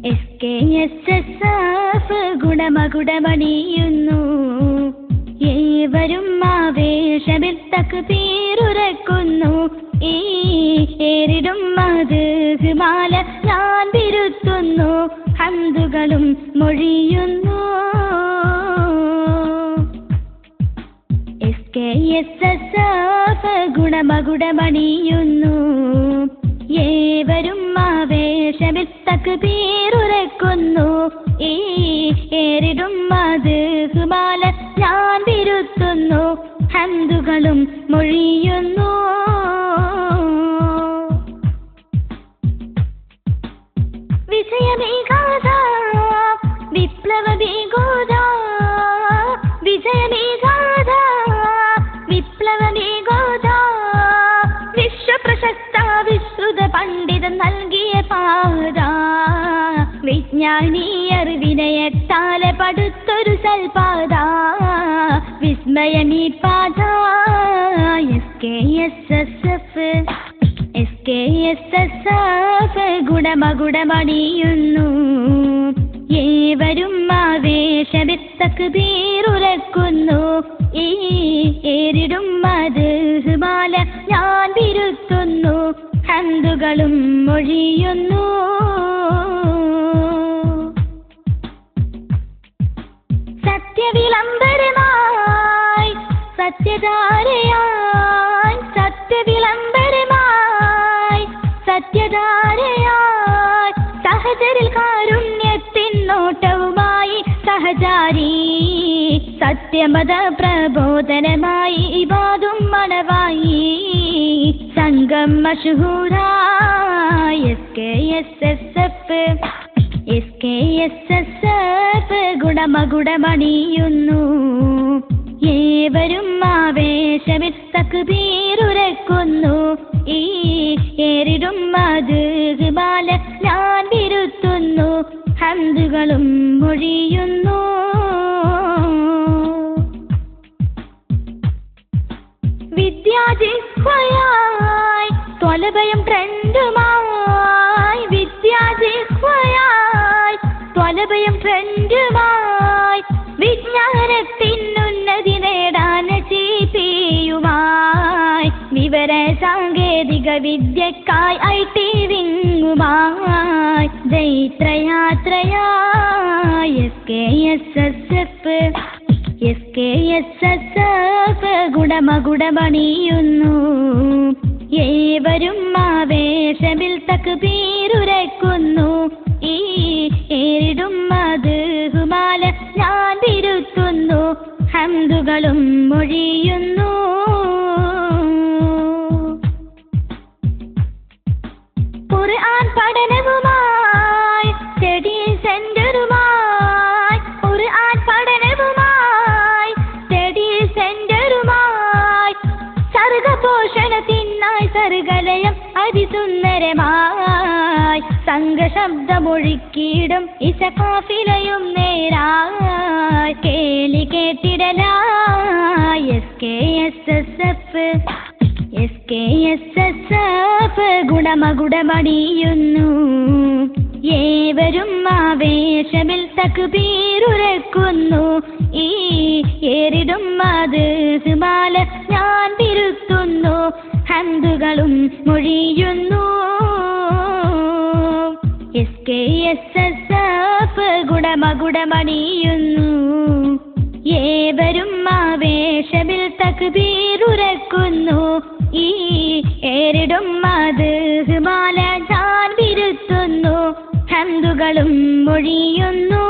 SKSSF ഗുണമകുടമണിയുന്നു. ഏവരും ആവേശമിൽ തക്ബീറുരക്കുന്നു. ഈ ഏറിടും മദ്ഹ്മാല ഞാൻ വിരുത്തുന്നു. ഹംദുകളും മൊഴിയുന്നു. SKSSF ഗുണമകുടമണിയുന്നു. ഏവരും ആവേശമിൽ തക്ബീറുരക്കുന്നു. ഈ ഏറിടും മദ്ഹ്മാല ഞാൻ വിരുത്തുന്നു. ഹംദുകളും മൊഴിയുന്നു. വിജയമേകാത വിപ്ലവ ബീഗോദ, വിജയമേകാത വിപ്ലവ ബീഗോദ, വിശ്വപ്രശസ്ത വിശ്രുത പണ്ഡിതൻ നൽകിയ പാത, വിജ്ഞാനീയർ വിനയത്താലെ പടുത്തൊരു സൽപാത, വിസ്മയമീ പാത. SKSSF ഗുണമകുടമണിയുന്നു. ഏവരും ആവേശമിൽ തക്ബീറുരക്കുന്നു. ഈ ഏറിടും മദ്ഹ്മാല ഞാൻ വിരുത്തുന്നു. ഹംദുകളും മൊഴിയുന്നു. സത്യവിളംബരമായി സത്യധാരയായി, സത്യവിളംബരമായി സത്യധാരയായി, സഹചരിൽ കാരുണ്യത്തിൻ നോട്ടവുമായി സഹചാരി, സത്യമത പ്രബോധനമായി ഇബാദും മണവായി, സംഘം മഷ്ഹൂറായി. SKSSF ഗുണമകുടമണിയുന്നു. ഏവരും ആവേശമിൽ തക്ബീറുരക്കുന്നു. ഈ ഏറിടും മദ്ഹ്മാല ഞാൻ വിരുത്തുന്നു. ഹംദുകളും മൊഴിയുന്നു. വിദ്യാജിഹ്വയായി ത്വലഭയം ട്രെൻഡുമായി, വിദ്യാജിഹ്വയായി ത്വലഭയം ട്രെൻഡുമായി, വിജ്ഞാനത്തിനുന്നതി നേടാൻ CPയുമായി, വിവര സാങ്കേതിക വിദ്യക്കായി IT വിങ്ങുമായി, ജൈത്രയാത്രയായി. SKSSF ഗുണമകുടമണിയുന്നു. ഏവരും ആവേശമിൽ തക്ബീറുരക്കുന്നു. ഈ ഏറിടും മദ്ഹ്മാല ഞാൻ വിരുത്തുന്നു. ഹംദുകളും മൊഴിയുന്നു. ഖുർആൻ പഠനവുമായി സ്റ്റഡി സെന്ററുമായി, ഖുർആൻ പഠനവുമായി സ്റ്റഡി സെന്ററുമായി, സർഗപോഷണത്തിനായി സർഗലയം അതിസുന്ദരമായി, സംഘശബ്ദമൊഴുക്കിയിടും ഇശകാഫിലയും നേരായി, കേളി കേട്ടിടലായി. SKSSF ഗുണമകുടമണിയുന്നു. ഏവരും ആവേശമിൽ തക്ബീറുരക്കുന്നു. ഈ ഏറിടും മദ്ഹ്മാല ഞാൻ വിരുത്തുന്നു. ഹംദുകളും മൊഴിയുന്നു. SKSSF ഗുണമകുടമണിയുന്നു. ഏവരും ആവേശമിൽ തക്ബീറുരക്കുന്നു. ഈ ഏറിടും മദ്ഹ്മാല ഞാൻ വിരുത്തുന്നു. ഹംദുകളും മൊഴിയുന്നു.